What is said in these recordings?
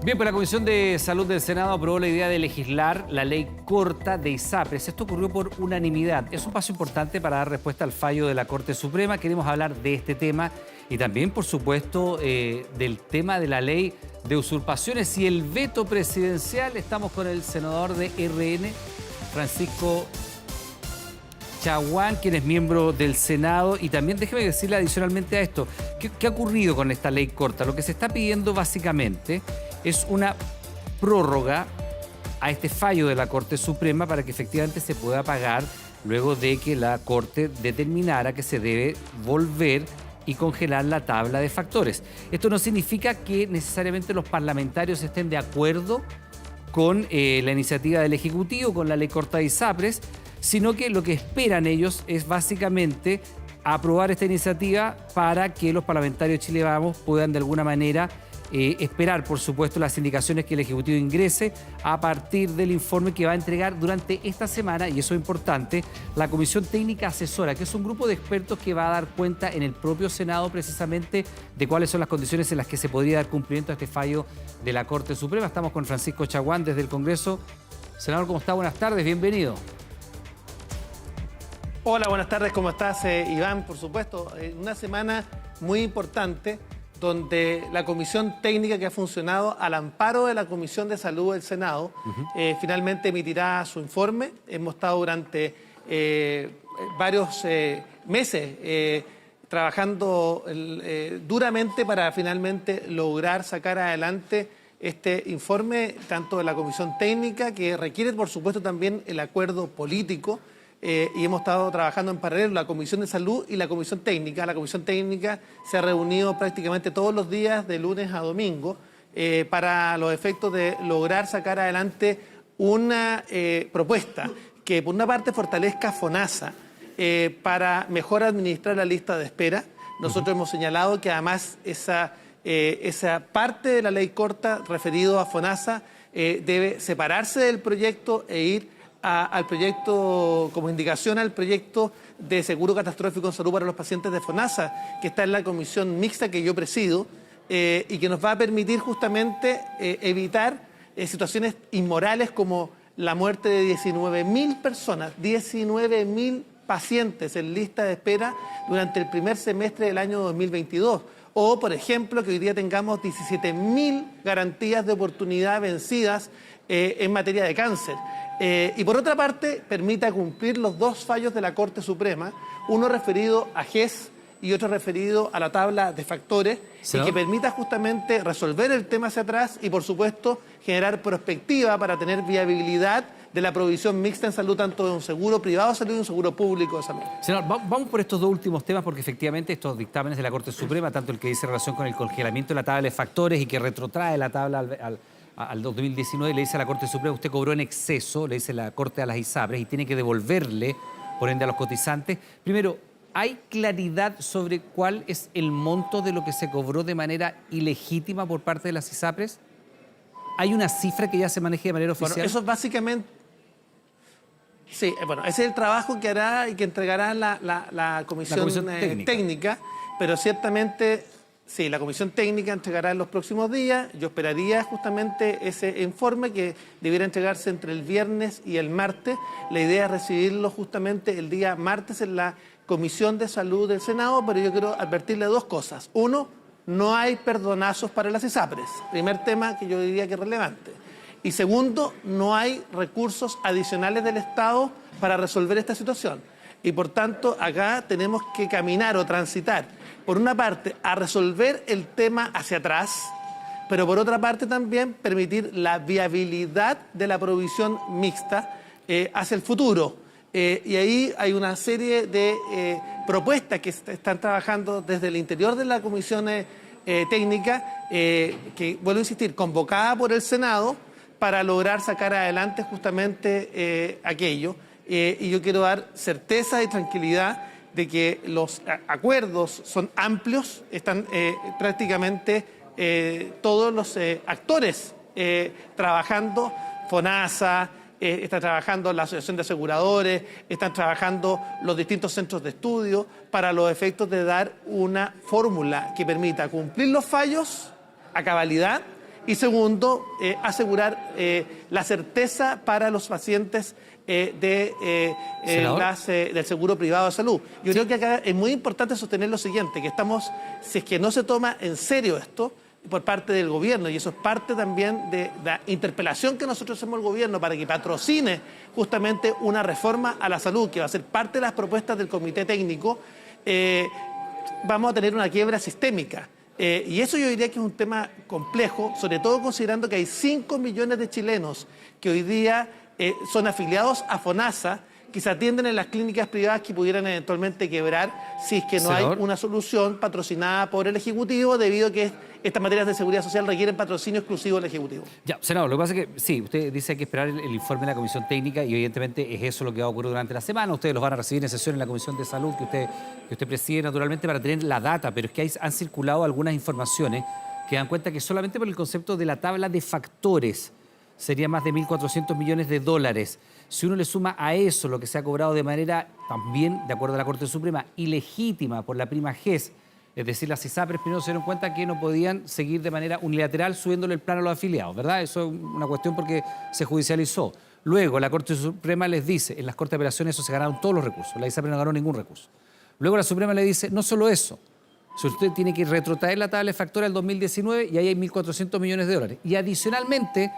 Bien, pues la Comisión de Salud del Senado aprobó la idea de legislar la ley corta de ISAPRES. Esto ocurrió por unanimidad. Es un paso importante para dar respuesta al fallo de la Corte Suprema. Queremos hablar de este tema y también, por supuesto, del tema de la ley de usurpaciones y el veto presidencial. Estamos con el senador de RN, Francisco Chaguán, quien es miembro del Senado. Y también déjeme decirle adicionalmente a esto, ¿qué ha ocurrido con esta ley corta? Lo que se está pidiendo básicamente es una prórroga a este fallo de la Corte Suprema para que efectivamente se pueda pagar luego de que la Corte determinara que se debe volver y congelar la tabla de factores. Esto no significa que necesariamente los parlamentarios estén de acuerdo con la iniciativa del Ejecutivo, con la ley corta de ISAPRES, sino que lo que esperan ellos es básicamente aprobar esta iniciativa para que los parlamentarios de Chile Vamos puedan de alguna manera esperar, por supuesto, las indicaciones que el Ejecutivo ingrese a partir del informe que va a entregar durante esta semana, y eso es importante, la Comisión Técnica Asesora, que es un grupo de expertos que va a dar cuenta en el propio Senado precisamente de cuáles son las condiciones en las que se podría dar cumplimiento a este fallo de la Corte Suprema. Estamos con Francisco Chaguán desde el Congreso. Senador, ¿cómo está? Buenas tardes, bienvenido. Hola, buenas tardes, ¿cómo estás, Iván? Por supuesto, una semana muy importante donde la comisión técnica que ha funcionado al amparo de la Comisión de Salud del Senado finalmente emitirá su informe. Hemos estado durante varios meses trabajando duramente para finalmente lograr sacar adelante este informe, tanto de la comisión técnica, que requiere, por supuesto, también el acuerdo político. Y hemos estado trabajando en paralelo la Comisión de Salud y la Comisión Técnica. La Comisión Técnica se ha reunido prácticamente todos los días de lunes a domingo para los efectos de lograr sacar adelante una propuesta que por una parte fortalezca FONASA para mejor administrar la lista de espera. Nosotros hemos señalado que además esa parte de la ley corta referido a FONASA debe separarse del proyecto e ir al proyecto, como indicación al proyecto de seguro catastrófico en salud para los pacientes de FONASA, que está en la comisión mixta que yo presido, y que nos va a permitir justamente evitar situaciones inmorales como la muerte de 19.000 personas, 19.000 pacientes en lista de espera durante el primer semestre del año 2022. O, por ejemplo, que hoy día tengamos 17.000 garantías de oportunidad vencidas en materia de cáncer. Y por otra parte, permita cumplir los dos fallos de la Corte Suprema, uno referido a GES y otro referido a la tabla de factores, ¿sí? Y que permita justamente resolver el tema hacia atrás y, por supuesto, generar perspectiva para tener viabilidad de la provisión mixta en salud, tanto de un seguro privado de salud y un seguro público de salud. Senador, vamos por estos dos últimos temas, porque efectivamente estos dictámenes de la Corte Suprema, tanto el que dice relación con el congelamiento de la tabla de factores y que retrotrae la tabla al 2019, le dice a la Corte Suprema, usted cobró en exceso, le dice la Corte a las ISAPRES, y tiene que devolverle, por ende, a los cotizantes. Primero, ¿hay claridad sobre cuál es el monto de lo que se cobró de manera ilegítima por parte de las ISAPRES? ¿Hay una cifra que ya se maneje de manera oficial? Bueno, eso es básicamente... Sí, bueno, ese es el trabajo que hará y que entregará la comisión técnica, pero ciertamente... Sí, la Comisión Técnica entregará en los próximos días. Yo esperaría justamente ese informe que debiera entregarse entre el viernes y el martes. La idea es recibirlo justamente el día martes en la Comisión de Salud del Senado, pero yo quiero advertirle dos cosas. Uno, no hay perdonazos para las ISAPRES. Primer tema que yo diría que es relevante. Y segundo, no hay recursos adicionales del Estado para resolver esta situación. Y por tanto, acá tenemos que caminar o transitar, por una parte, a resolver el tema hacia atrás, pero por otra parte también permitir la viabilidad de la provisión mixta hacia el futuro. Y ahí hay una serie de propuestas que están trabajando desde el interior de la comisión técnica, que, vuelvo a insistir, convocada por el Senado para lograr sacar adelante justamente aquello. Y yo quiero dar certeza y tranquilidad de que los acuerdos son amplios, están prácticamente todos los actores trabajando, FONASA, está trabajando la Asociación de Aseguradores, están trabajando los distintos centros de estudio para los efectos de dar una fórmula que permita cumplir los fallos a cabalidad Y segundo, asegurar la certeza para los pacientes del seguro privado de salud. Yo creo que acá es muy importante sostener lo siguiente, que si es que no se toma en serio esto por parte del gobierno, y eso es parte también de la interpelación que nosotros hacemos al gobierno para que patrocine justamente una reforma a la salud, que va a ser parte de las propuestas del comité técnico, vamos a tener una quiebra sistémica. Y eso yo diría que es un tema complejo, sobre todo considerando que hay 5 millones de chilenos que hoy día son afiliados a FONASA, que se atienden en las clínicas privadas que pudieran eventualmente quebrar si es que no hay una solución patrocinada por el Ejecutivo, debido a que estas materias de seguridad social requieren patrocinio exclusivo del Ejecutivo. Ya, senador, lo que pasa es que sí, usted dice que hay que esperar el informe de la Comisión Técnica y evidentemente es eso lo que va a ocurrir durante la semana. Ustedes los van a recibir en sesión en la Comisión de Salud que usted preside naturalmente para tener la data, pero es que han circulado algunas informaciones que dan cuenta que solamente por el concepto de la tabla de factores sería más de 1.400 millones de dólares. Si uno le suma a eso lo que se ha cobrado de manera también, de acuerdo a la Corte Suprema, ilegítima por la prima GES, es decir, las ISAPRES primero se dieron cuenta que no podían seguir de manera unilateral subiéndole el plan a los afiliados, ¿verdad? Eso es una cuestión porque se judicializó. Luego la Corte Suprema les dice, en las Cortes de Apelaciones eso se ganaron todos los recursos, la ISAPRES no ganó ningún recurso. Luego la Suprema le dice, no solo eso, si usted tiene que retrotraer la tabla de factores al 2019 y ahí hay 1.400 millones de dólares. Y adicionalmente,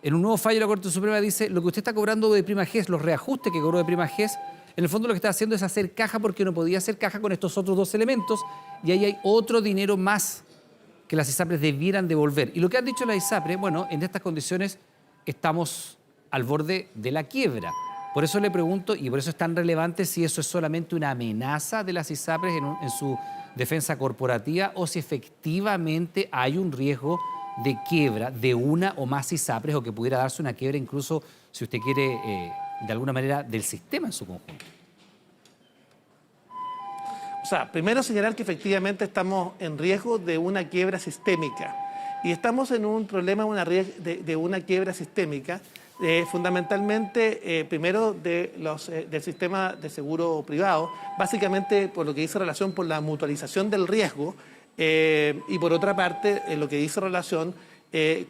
en un nuevo fallo la Corte Suprema dice, lo que usted está cobrando de prima GES, los reajustes que cobró de prima GES, en el fondo lo que está haciendo es hacer caja porque no podía hacer caja con estos otros dos elementos y ahí hay otro dinero más que las ISAPRES debieran devolver. Y lo que han dicho las ISAPRES, bueno, en estas condiciones estamos al borde de la quiebra. Por eso le pregunto, y por eso es tan relevante, si eso es solamente una amenaza de las ISAPRES en su defensa corporativa o si efectivamente hay un riesgo de quiebra de una o más ISAPRES o que pudiera darse una quiebra incluso, si usted quiere, de alguna manera, del sistema en su conjunto. O sea, primero señalar que efectivamente estamos en riesgo de una quiebra sistémica. Y estamos en un problema de una quiebra sistémica, fundamentalmente, primero, del sistema de seguro privado, básicamente por lo que dice relación por la mutualización del riesgo, y por otra parte, lo que dice relación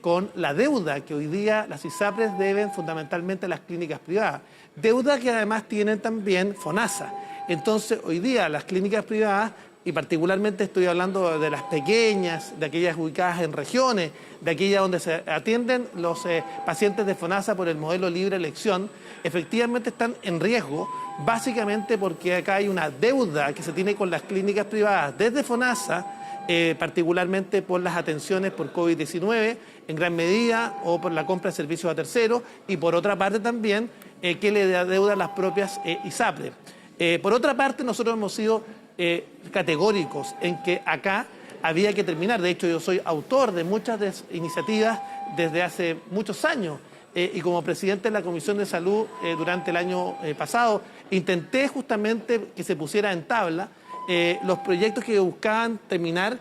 con la deuda que hoy día las ISAPRES deben fundamentalmente a las clínicas privadas. Deuda que además tienen también FONASA. Entonces, hoy día las clínicas privadas, y particularmente estoy hablando de las pequeñas, de aquellas ubicadas en regiones, de aquellas donde se atienden los pacientes de FONASA por el modelo libre elección, efectivamente están en riesgo, básicamente porque acá hay una deuda que se tiene con las clínicas privadas desde FONASA, particularmente por las atenciones por COVID-19 en gran medida o por la compra de servicios a terceros y por otra parte también que le adeudan las propias ISAPRES. Por otra parte, nosotros hemos sido categóricos en que acá había que terminar. De hecho, yo soy autor de muchas iniciativas desde hace muchos años y como presidente de la Comisión de Salud durante el año pasado intenté justamente que se pusiera en tabla los proyectos que buscaban terminar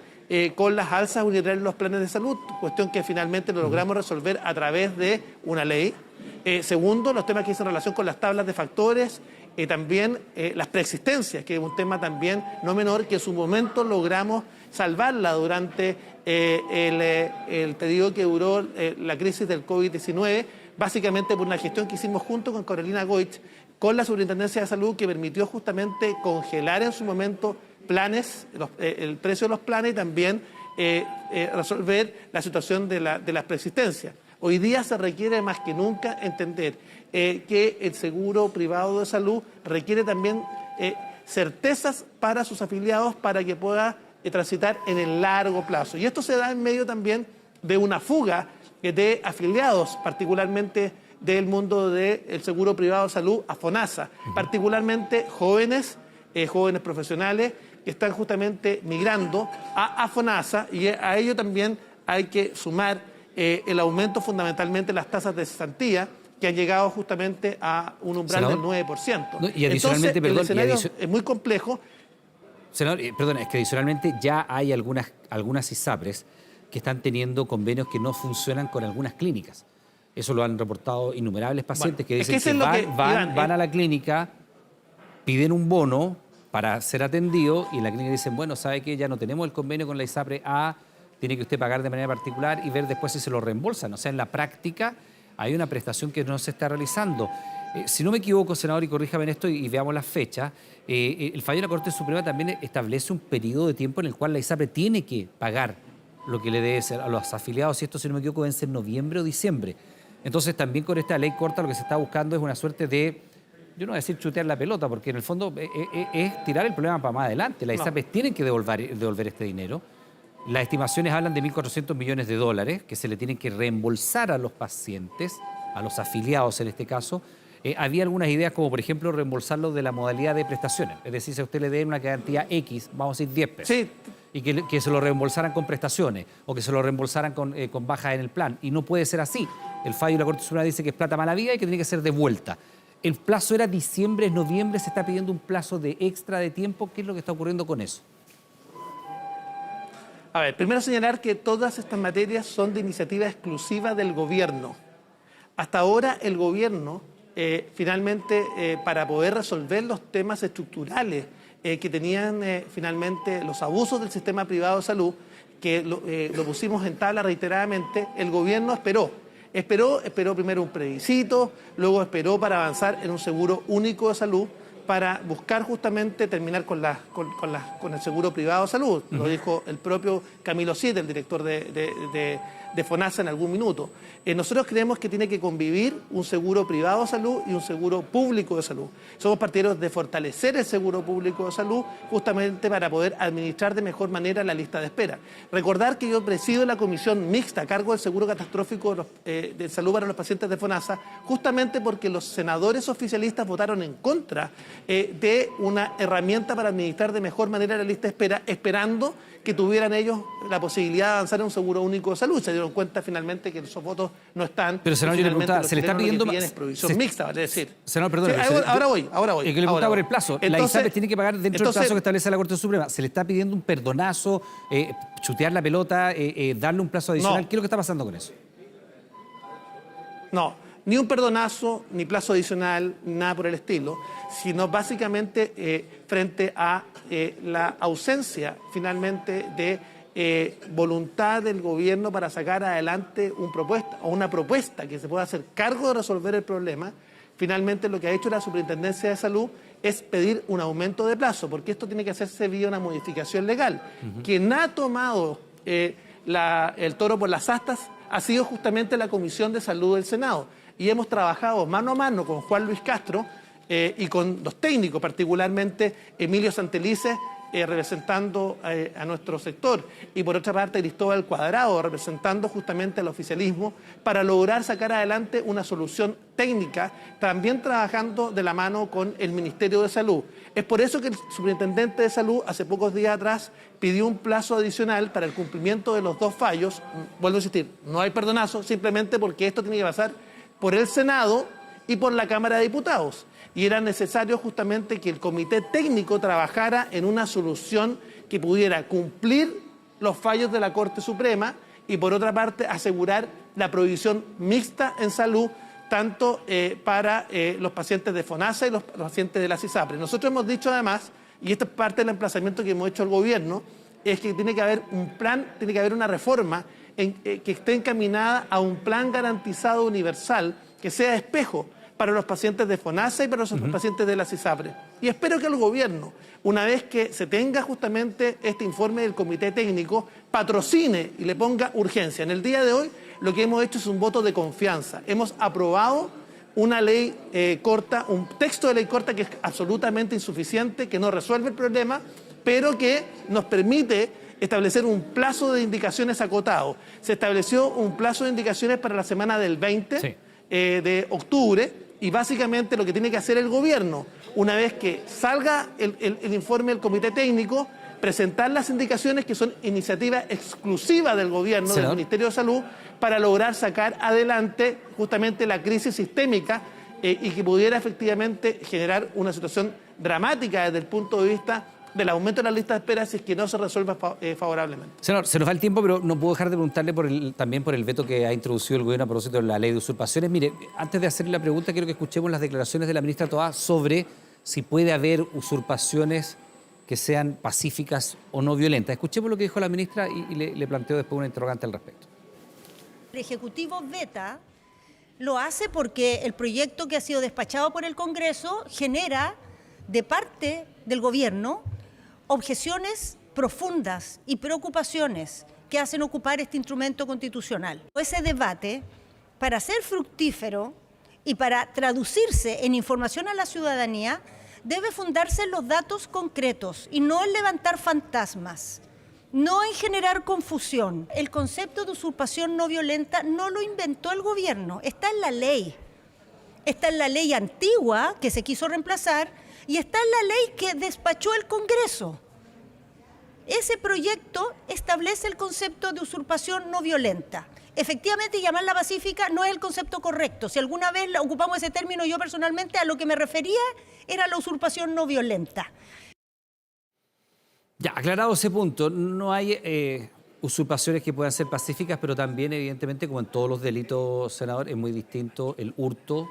con las alzas unilaterales de los planes de salud, cuestión que finalmente lo logramos resolver a través de una ley. Segundo, los temas que dicen relación con las tablas de factores, también las preexistencias, que es un tema también no menor, que en su momento logramos salvarla durante el periodo que duró la crisis del COVID-19, básicamente por una gestión que hicimos junto con Carolina Goich, con la Superintendencia de Salud, que permitió justamente congelar en su momento planes, el precio de los planes y también resolver la situación de las preexistencias. Hoy día se requiere más que nunca entender que el seguro privado de salud requiere también certezas para sus afiliados para que pueda transitar en el largo plazo. Y esto se da en medio también de una fuga de afiliados, particularmente del mundo del seguro privado de salud a FONASA, particularmente jóvenes profesionales que están justamente migrando a FONASA, y a ello también hay que sumar el aumento fundamentalmente de las tasas de cesantía que han llegado justamente a un umbral del 9%. No, y adicionalmente, entonces, perdón, el escenario es muy complejo. Senador, perdón, es que adicionalmente ya hay algunas ISAPRES que están teniendo convenios que no funcionan con algunas clínicas. Eso lo han reportado innumerables pacientes que dicen que van a la clínica, piden un bono para ser atendido y en la clínica dicen, bueno, ¿sabe qué? Ya no tenemos el convenio con la ISAPRE A, tiene que usted pagar de manera particular y ver después si se lo reembolsan. O sea, en la práctica hay una prestación que no se está realizando. Si no me equivoco, senador, y corríjame en esto y veamos las fechas, el fallo de la Corte Suprema también establece un periodo de tiempo en el cual la ISAPRE tiene que pagar lo que le debe ser a los afiliados, y esto, si no me equivoco, debe ser noviembre o diciembre. Entonces, también con esta ley corta lo que se está buscando es una suerte de, yo no voy a decir chutear la pelota, porque en el fondo es tirar el problema para más adelante. Las ISAPRE tienen que devolver este dinero. Las estimaciones hablan de 1.400 millones de dólares que se le tienen que reembolsar a los pacientes, a los afiliados en este caso. Había algunas ideas como, por ejemplo, reembolsarlo de la modalidad de prestaciones. Es decir, si a usted le den una cantidad X, vamos a decir 10 pesos. Sí. Y que se lo reembolsaran con prestaciones o que se lo reembolsaran con bajas en el plan. Y no puede ser así. El fallo de la Corte Suprema dice que es plata mala vida y que tiene que ser devuelta. El plazo era diciembre, es noviembre, se está pidiendo un plazo de extra de tiempo. ¿Qué es lo que está ocurriendo con eso? A ver, primero señalar que todas estas materias son de iniciativa exclusiva del gobierno. Hasta ahora el gobierno, finalmente, para poder resolver los temas estructurales que tenían finalmente los abusos del sistema privado de salud, que lo pusimos en tabla reiteradamente, el gobierno esperó primero un plebiscito, luego esperó para avanzar en un seguro único de salud, para buscar justamente terminar con el seguro privado de salud. Lo dijo el propio Camilo Cid, el director de FONASA, en algún minuto. Nosotros creemos que tiene que convivir un seguro privado de salud y un seguro público de salud. Somos partidarios de fortalecer el seguro público de salud justamente para poder administrar de mejor manera la lista de espera. Recordar que yo presido la comisión mixta a cargo del seguro catastrófico de salud para los pacientes de FONASA, justamente porque los senadores oficialistas votaron en contra de una herramienta para administrar de mejor manera la lista de espera, esperando que tuvieran ellos la posibilidad de avanzar en un seguro único de salud. Se dieron cuenta finalmente que esos votos no están. Pero, senador, yo le preguntaba, ¿se le está pidiendo más? Es provisión mixta, vale decir. Senador, perdón. Sí, ahora voy. Es que le preguntaba por el plazo. La ISAPRE tiene que pagar dentro del plazo que establece la Corte Suprema. ¿Se le está pidiendo un perdonazo, chutear la pelota, darle un plazo adicional? ¿Qué es lo que está pasando con eso? No, ni un perdonazo, ni plazo adicional, nada por el estilo, sino básicamente frente a la ausencia finalmente de voluntad del gobierno para sacar adelante una propuesta que se pueda hacer cargo de resolver el problema. Finalmente lo que ha hecho la Superintendencia de Salud es pedir un aumento de plazo, porque esto tiene que hacerse vía una modificación legal. Quien ha tomado el toro por las astas ha sido justamente la Comisión de Salud del Senado. Y hemos trabajado mano a mano con Juan Luis Castro y con los técnicos, particularmente Emilio Santelices, representando a nuestro sector, y por otra parte Cristóbal Cuadrado, representando justamente al oficialismo, para lograr sacar adelante una solución técnica, también trabajando de la mano con el Ministerio de Salud. Es por eso que el superintendente de Salud, hace pocos días atrás, pidió un plazo adicional para el cumplimiento de los dos fallos. Vuelvo a insistir, no hay perdonazo, simplemente porque esto tiene que pasar por el Senado y por la Cámara de Diputados. Y era necesario justamente que el Comité Técnico trabajara en una solución que pudiera cumplir los fallos de la Corte Suprema y, por otra parte, asegurar la provisión mixta en salud, tanto para los pacientes de FONASA y los pacientes de la ISAPRE. Nosotros hemos dicho además, y esto es parte del emplazamiento que hemos hecho al gobierno, es que tiene que haber un plan, tiene que haber una reforma que esté encaminada a un plan garantizado universal que sea espejo para los pacientes de FONASA y para los pacientes de la ISAPRE. Y espero que el gobierno, una vez que se tenga justamente este informe del Comité Técnico, patrocine y le ponga urgencia. En el día de hoy lo que hemos hecho es un voto de confianza. Hemos aprobado una ley corta, un texto de ley corta que es absolutamente insuficiente, que no resuelve el problema, pero que nos permite establecer un plazo de indicaciones acotado. Se estableció un plazo de indicaciones para la semana del 20 de octubre, y básicamente lo que tiene que hacer el gobierno, una vez que salga el informe del Comité Técnico, presentar las indicaciones que son iniciativa exclusiva del gobierno, del Ministerio de Salud, para lograr sacar adelante justamente la crisis sistémica y que pudiera efectivamente generar una situación dramática desde el punto de vista del aumento de la lista de espera si es que no se resuelva favorablemente. Senador, se nos va el tiempo, pero no puedo dejar de preguntarle también por el veto que ha introducido el gobierno a propósito de la ley de usurpaciones. Mire, antes de hacerle la pregunta, quiero que escuchemos las declaraciones de la ministra Toá sobre si puede haber usurpaciones que sean pacíficas o no violentas. Escuchemos lo que dijo la ministra y le planteo después una interrogante al respecto. El Ejecutivo veta, lo hace porque el proyecto que ha sido despachado por el Congreso genera de parte del Gobierno objeciones profundas y preocupaciones que hacen ocupar este instrumento constitucional. Ese debate, para ser fructífero y para traducirse en información a la ciudadanía, debe fundarse en los datos concretos y no en levantar fantasmas, no en generar confusión. El concepto de usurpación no violenta no lo inventó el gobierno, está en la ley. Está en la ley antigua que se quiso reemplazar y está en la ley que despachó el Congreso. Ese proyecto establece el concepto de usurpación no violenta. Efectivamente, llamarla pacífica no es el concepto correcto. Si alguna vez ocupamos ese término, yo personalmente a lo que me refería era la usurpación no violenta. Ya, aclarado ese punto, no hay usurpaciones que puedan ser pacíficas, pero también, evidentemente, como en todos los delitos, senador, es muy distinto el hurto,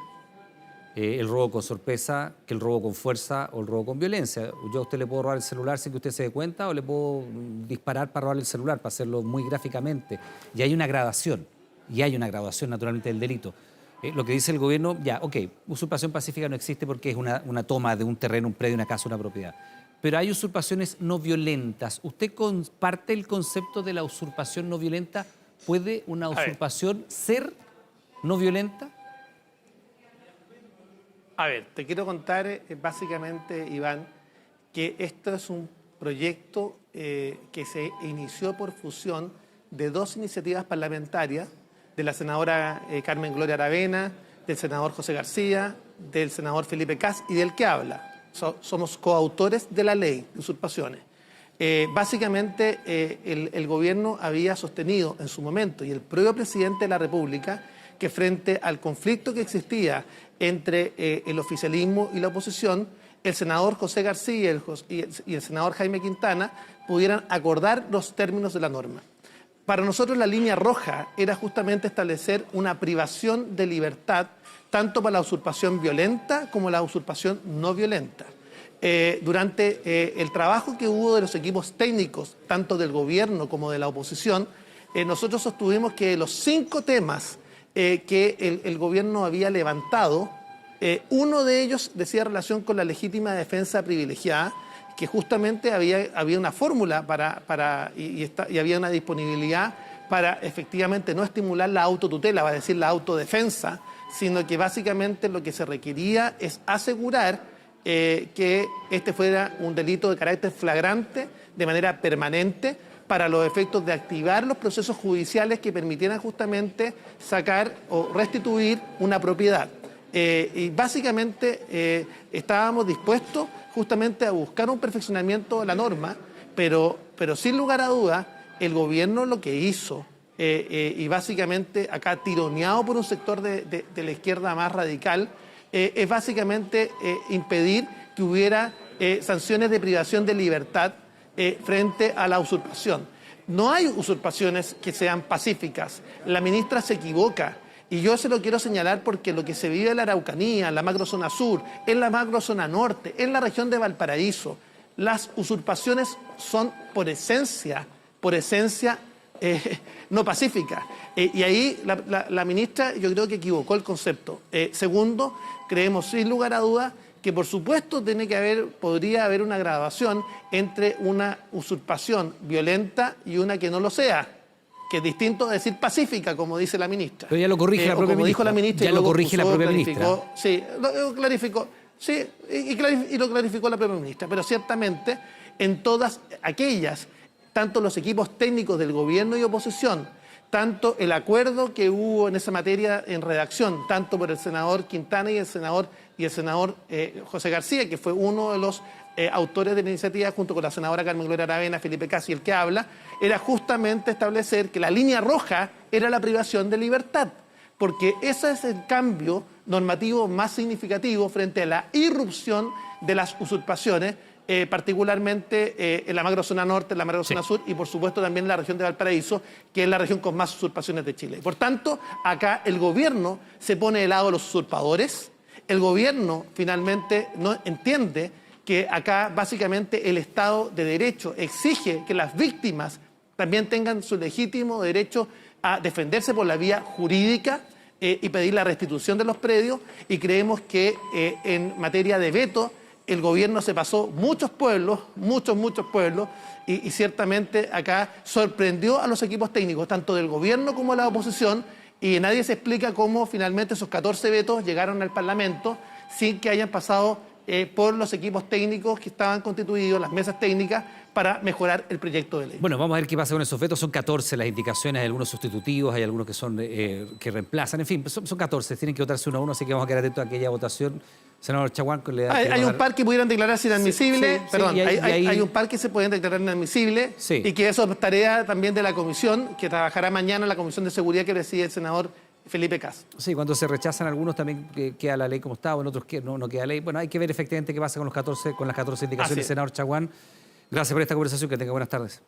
el robo con sorpresa, que el robo con fuerza o el robo con violencia. Yo a usted le puedo robar el celular sin que usted se dé cuenta o le puedo disparar para robarle el celular, para hacerlo muy gráficamente. Y hay una gradación naturalmente del delito. Lo que dice el gobierno, ya, ok, usurpación pacífica no existe porque es una toma de un terreno, un predio, una casa, una propiedad. Pero hay usurpaciones no violentas. ¿Usted comparte el concepto de la usurpación no violenta? ¿Puede una usurpación ser no violenta? A ver, te quiero contar básicamente, Iván, que esto es un proyecto que se inició por fusión de dos iniciativas parlamentarias, de la senadora Carmen Gloria Aravena, del senador José García, del senador Felipe Kast y del que habla. Somos coautores de la ley de usurpaciones. Básicamente, el gobierno había sostenido en su momento, y el propio presidente de la República, que frente al conflicto que existía entre el oficialismo y la oposición, el senador José García y el senador Jaime Quintana pudieran acordar los términos de la norma. Para nosotros la línea roja era justamente establecer una privación de libertad tanto para la usurpación violenta como la usurpación no violenta. Durante el trabajo que hubo de los equipos técnicos, tanto del gobierno como de la oposición, nosotros sostuvimos que los 5 temas que el gobierno había levantado, uno de ellos decía relación con la legítima defensa privilegiada, que justamente había una fórmula y había una disponibilidad para efectivamente no estimular la autotutela, va a decir la autodefensa, sino que básicamente lo que se requería es asegurar que este fuera un delito de carácter flagrante de manera permanente para los efectos de activar los procesos judiciales que permitieran justamente sacar o restituir una propiedad. Y básicamente estábamos dispuestos justamente a buscar un perfeccionamiento de la norma, pero sin lugar a dudas el gobierno lo que hizo, y básicamente acá tironeado por un sector de la izquierda más radical, es básicamente impedir que hubiera sanciones de privación de libertad frente a la usurpación. No hay usurpaciones que sean pacíficas. La ministra se equivoca. Y yo se lo quiero señalar porque lo que se vive en la Araucanía, en la macrozona sur, en la macrozona norte, en la región de Valparaíso, las usurpaciones son por esencia no pacíficas. Y ahí la ministra yo creo que equivocó el concepto. Segundo, creemos sin lugar a dudas que por supuesto podría haber una graduación entre una usurpación violenta y una que no lo sea, que es distinto a decir pacífica, como dice la ministra. Pero ya lo corrige la propia como ministra. Dijo la ministra. Ya lo corrige la propia ministra. Sí, lo clarificó. Sí, y lo clarificó la propia ministra. Pero ciertamente, en todas aquellas, tanto los equipos técnicos del gobierno y oposición, tanto el acuerdo que hubo en esa materia en redacción, tanto por el senador Quintana y el senador José García, que fue uno de los autores de la iniciativa, junto con la senadora Carmen Gloria Aravena, Felipe Kast y el que habla, era justamente establecer que la línea roja era la privación de libertad, porque ese es el cambio normativo más significativo frente a la irrupción de las usurpaciones, particularmente en la macrozona norte, en la macrozona sur y por supuesto también en la región de Valparaíso, que es la región con más usurpaciones de Chile. Por tanto, acá el gobierno se pone del lado de los usurpadores, el gobierno finalmente no entiende que acá básicamente el Estado de Derecho exige que las víctimas también tengan su legítimo derecho a defenderse por la vía jurídica y pedir la restitución de los predios, y creemos que en materia de veto el gobierno se pasó muchos pueblos, muchos pueblos, y ciertamente acá sorprendió a los equipos técnicos, tanto del gobierno como de la oposición, y nadie se explica cómo finalmente esos 14 vetos llegaron al Parlamento sin que hayan pasado por los equipos técnicos que estaban constituidos, las mesas técnicas, para mejorar el proyecto de ley. Bueno, vamos a ver qué pasa con esos vetos. Son 14 las indicaciones, hay algunos sustitutivos, hay algunos que son que reemplazan, en fin, son 14, tienen que votarse uno a uno, así que vamos a quedar atentos a aquella votación. Senador Chaguán, le da hay un par que pudieran declararse inadmisibles, hay un par que se pueden declarar inadmisibles, sí, y que eso es tarea también de la comisión, que trabajará mañana, la Comisión de Seguridad que preside el senador Felipe Cas. Sí, cuando se rechazan algunos también queda la ley como está, o en otros que no queda ley. Bueno, hay que ver efectivamente qué pasa con las 14 indicaciones del senador Chaguán. Gracias por esta conversación, que tenga buenas tardes.